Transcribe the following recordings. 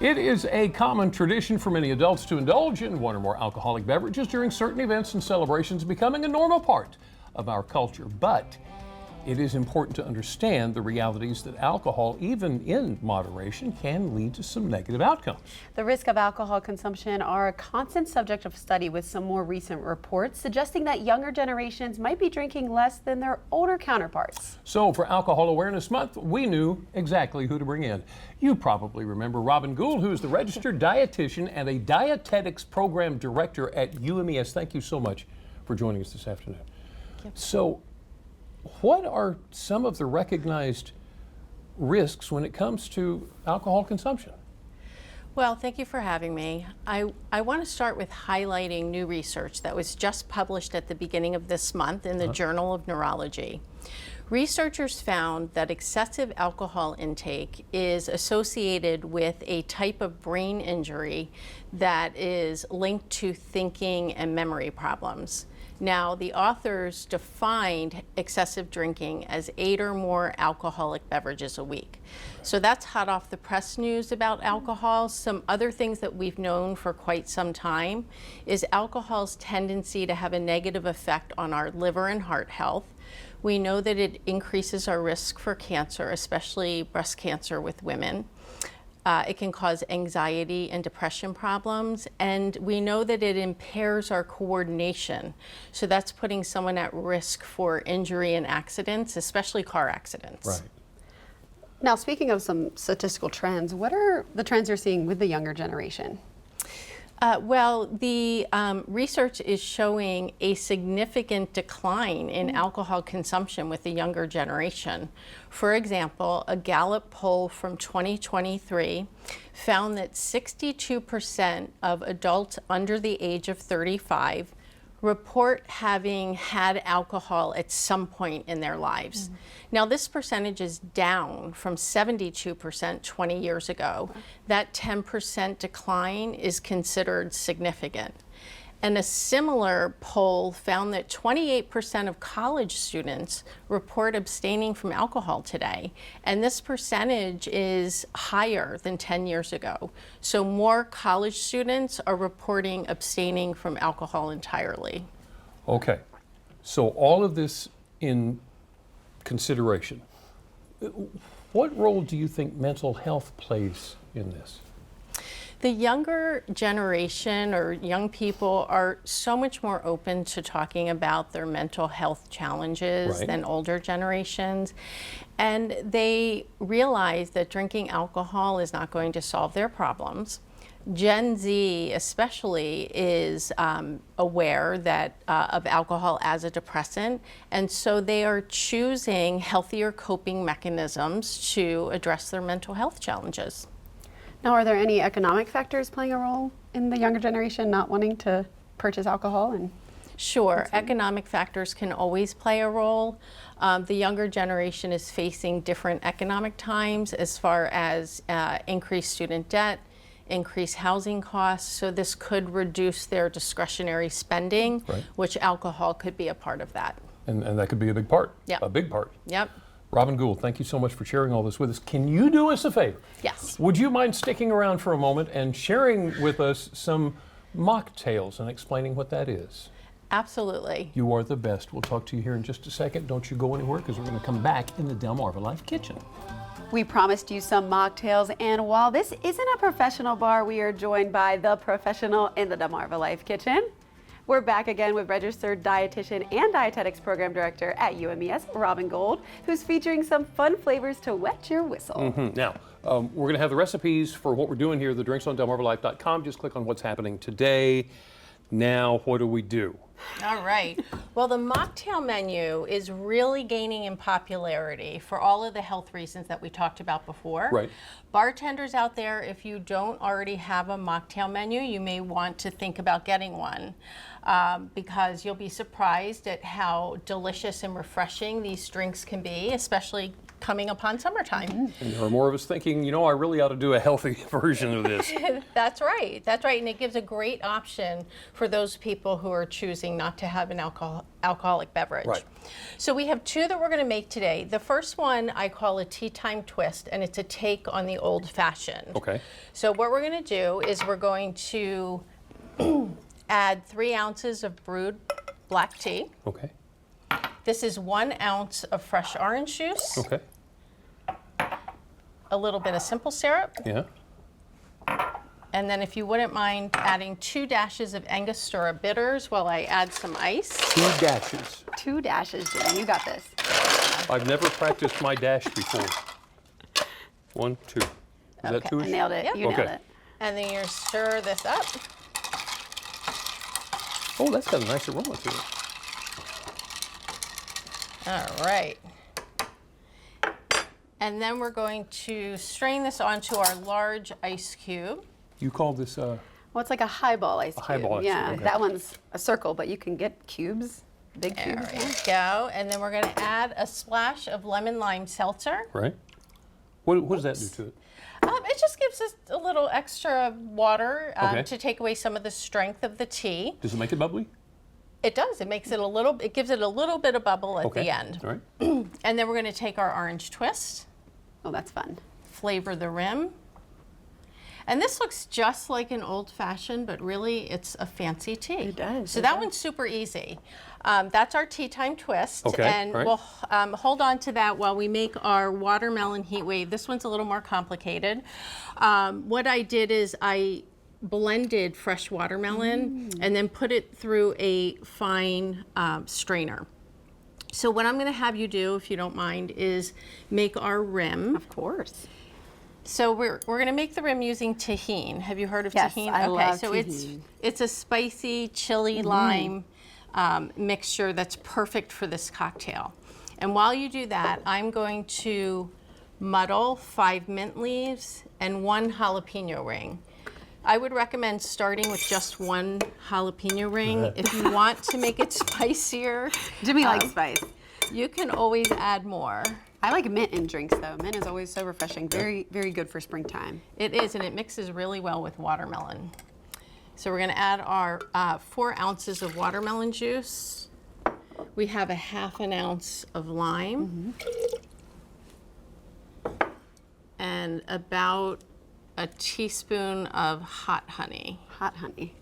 It is a common tradition for many adults to indulge in one or more alcoholic beverages during certain events and celebrations, becoming a normal part of our culture. But it is important to understand the realities that alcohol, even in moderation, can lead to some negative outcomes. The risks of alcohol consumption are a constant subject of study, with some more recent reports suggesting that younger generations might be drinking less than their older counterparts. So for Alcohol Awareness Month, we knew exactly who to bring in. You probably remember Robin Gould, who is the registered dietitian and a dietetics program director at UMES. Thank you so much for joining us this afternoon. So, what are some of the recognized risks when it comes to alcohol consumption? Well, thank you for having me. I want to start with highlighting new research that was just published at the beginning of this month in the Journal of Neurology. Researchers found that excessive alcohol intake is associated with a type of brain injury that is linked to thinking and memory problems. Now, the authors defined excessive drinking as 8 or more alcoholic beverages a week. So that's hot off the press news about alcohol. Some other things that we've known for quite some time is alcohol's tendency to have a negative effect on our liver and heart health. We know that it increases our risk for cancer, especially breast cancer with women. It can cause anxiety and depression problems, and we know that it impairs our coordination. So that's putting someone at risk for injury and accidents, especially car accidents. Right. Now, speaking of some statistical trends, what are the trends you're seeing with the younger generation? Well, the research is showing a significant decline in alcohol consumption with the younger generation. For example, a Gallup poll from 2023 found that 62% of adults under the age of 35 report having had alcohol at some point in their lives. Now, this percentage is down from 72% 20 years ago. That 10% decline is considered significant. And a similar poll found that 28% of college students report abstaining from alcohol today. And this percentage is higher than 10 years ago. So more college students are reporting abstaining from alcohol entirely. Okay, so all of this in consideration, what role do you think mental health plays in this? The younger generation or young people are so much more open to talking about their mental health challenges than older generations. And they realize that drinking alcohol is not going to solve their problems. Gen Z especially is aware that of alcohol as a depressant, and so they are choosing healthier coping mechanisms to address their mental health challenges. Now, are there any economic factors playing a role in the younger generation not wanting to purchase alcohol? Sure, economic factors can always play a role. The younger generation is facing different economic times as far as increased student debt, increased housing costs, so this could reduce their discretionary spending, which alcohol could be a part of that. And that could be a big part, a big part. Yep. Robin Gould, thank you so much for sharing all this with us. Can you do us a favor? Yes. Would you mind sticking around for a moment and sharing with us some mocktails and explaining what that is? Absolutely. You are the best. We'll talk to you here in just a second. Don't you go anywhere, because we're going to come back in the DelmarvaLife kitchen. We promised you some mocktails, and while this isn't a professional bar, we are joined by the professional in the DelmarvaLife kitchen. We're back again with registered dietitian and dietetics program director at UMES, Robin Gould, who's featuring some fun flavors to wet your whistle. Now, we're going to have the recipes for what we're doing here, the drinks on DelmarvaLife.com. Just click on what's happening today. Now, what do we do? All right. Well, the mocktail menu is really gaining in popularity for all of the health reasons that we talked about before. Right. Bartenders out there, if you don't already have a mocktail menu, you may want to think about getting one, because you'll be surprised at how delicious and refreshing these drinks can be, especially coming upon summertime. And there are more of us thinking, you know, I really ought to do a healthy version of this. That's right. That's right. And it gives a great option for those people who are choosing not to have an alcoholic beverage. Right. So we have two that we're going to make today. The first one I call a tea time twist, and it's a take on the old fashioned. Okay. So what we're going to do is we're going to add 3 ounces of brewed black tea. Okay. This is 1 ounce of fresh orange juice. Okay. A little bit of simple syrup. Yeah. And then if you wouldn't mind adding 2 dashes of Angostura bitters while I add some ice. 2 dashes. 2 dashes, Jimmy. You got this. I've never practiced my dash before. 1, 2. Is that Okay. 2-ish? I nailed it. Yep. You nailed Okay. it. And then you stir this up. Oh, that's got a nice aroma to it. All right. And then we're going to strain this onto our large ice cube. You call this Well, it's like a highball ice cube. highball ice Yeah, cube, okay. that one's a circle, but you can get cubes, big There cubes. we go. And then we're going to add a splash of lemon lime seltzer. right? What does that do to it? It just gives us a little extra water Okay. to take away some of the strength of the tea. Does it make it bubbly? It does. It makes it a little. It gives it a little bit of bubble at Okay. the end. All right. And then we're going to take our orange twist, Oh, that's fun. flavor the rim. And this looks just like an old fashioned, but really it's a fancy tea. It does, So it that does. one's super easy. That's our tea time twist. Okay, And right. we'll hold on to that while we make our watermelon heat wave. This one's a little more complicated. What I did is I blended fresh watermelon and then put it through a fine strainer. So what I'm going to have you do, if you don't mind, is make our rim. Of course. So we're going to make the rim using tahini. Have you heard of Yes, tahini? I Okay, love so tahini. it's a spicy chili lime mixture that's perfect for this cocktail. And while you do that, I'm going to muddle 5 mint leaves and 1 jalapeno ring. I would recommend starting with just 1 jalapeno ring. If you want to make it spicier, Jimmy likes spice. you can always add more. I like mint in drinks, though. Mint is always so refreshing. Very, very good for springtime. It is, and it mixes really well with watermelon. So we're going to add our 4 ounces of watermelon juice. We have a 1/2 ounce of lime. And about a teaspoon of hot honey. Hot honey.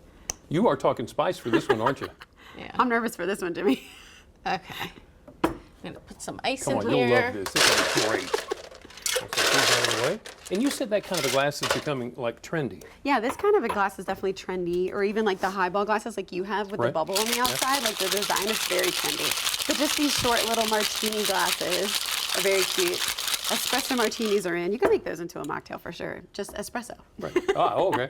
You are talking spice for this one, aren't you? Yeah. I'm nervous for this one, Jimmy. Okay. I'm going to put some ice Come in on, here. you'll love this. This is great. Okay, these out of the way. And you said that kind of a glass is becoming like trendy. Yeah, this kind of a glass is definitely trendy, or even like the highball glasses like you have with the Right. bubble on the outside. Like the design is very trendy. But just these short little martini glasses are very cute. Espresso martinis are in. You can make those into a mocktail for sure. Just espresso. Right. Okay.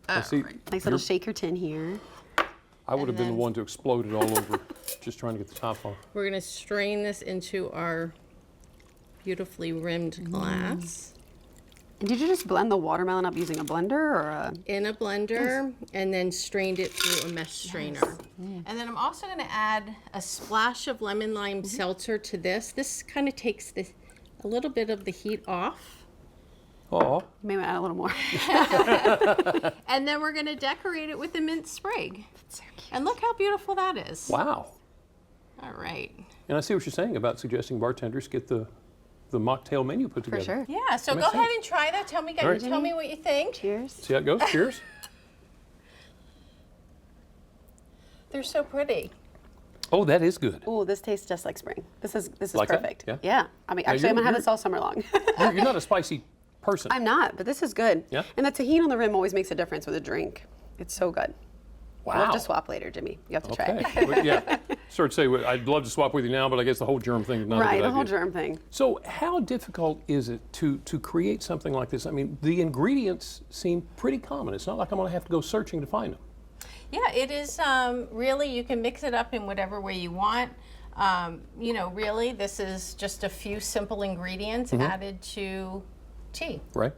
I see. Nice little shaker tin here. I would have been the then- one to explode it all over, just trying to get the top off. We're going to strain this into our beautifully rimmed glass. And did you just blend the watermelon up using a blender or a... In a blender and then strained it through a mesh strainer. And then I'm also going to add a splash of lemon lime seltzer to this. This kind of takes a little bit of the heat off. Oh, Maybe add a little more. And then we're going to decorate it with a mint sprig. So cute. And look how beautiful that is. wow. All right. And I see what you're saying about suggesting bartenders get the mocktail menu put For together. sure. Yeah, so Makes go ahead sense. and try that. Tell me, All right. tell me what you think. Cheers. See how it goes? Cheers. They're so pretty. Oh, that is good. Oh, this tastes just like spring. This is Like that? perfect. Yeah? I mean, Now, actually, I'm gonna have you're- this all summer long. You're not a spicy person. I'm not, but this is good. Yeah? And the tahini on the rim always makes a difference with a drink. It's so good. We'll have Wow. to swap later, Jimmy. You have to try Okay. it. Well, yeah. Sort of say, well, I'd love to swap with you now, but I guess the whole germ thing is not a Right, good the whole idea. germ thing. So how difficult is it to create something like this? I mean, the ingredients seem pretty common. It's not like I'm going to have to go searching to find them. Yeah, it is really, you can mix it up in whatever way you want. You know, really, this is just a few simple ingredients added to tea. Right?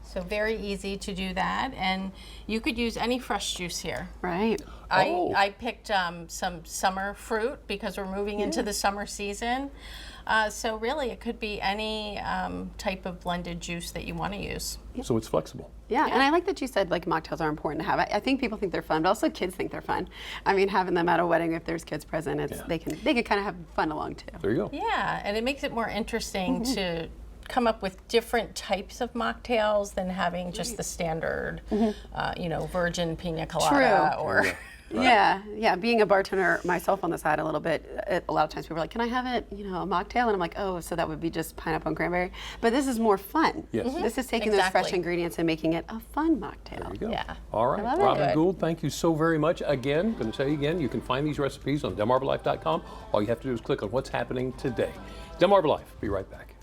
So very easy to do that. And you could use any fresh juice here. Right. Oh. I picked some summer fruit because we're moving into the summer season. So really, it could be any type of blended juice that you want to use. So it's flexible. Yeah, and I like that you said like mocktails are important to have. I think people think they're fun, but also kids think they're fun. I mean, having them at a wedding, if there's kids present, they can kind of have fun along too. There you go. Yeah, and it makes it more interesting to come up with different types of mocktails than having just the standard, virgin pina colada or. Yeah. Being a bartender myself on the side a little bit, a lot of times people are like, "Can I have it, a mocktail?" And I'm like, "Oh, so that would be just pineapple and cranberry." But this is more fun. Yes. This is taking those fresh ingredients and making it a fun mocktail. There you go. Yeah. All right, love it. Robin Good. Gould, thank you so very much. Again, going to say again, you can find these recipes on DelmarvaLife.com. All you have to do is click on what's happening today. DelmarvaLife, be right back.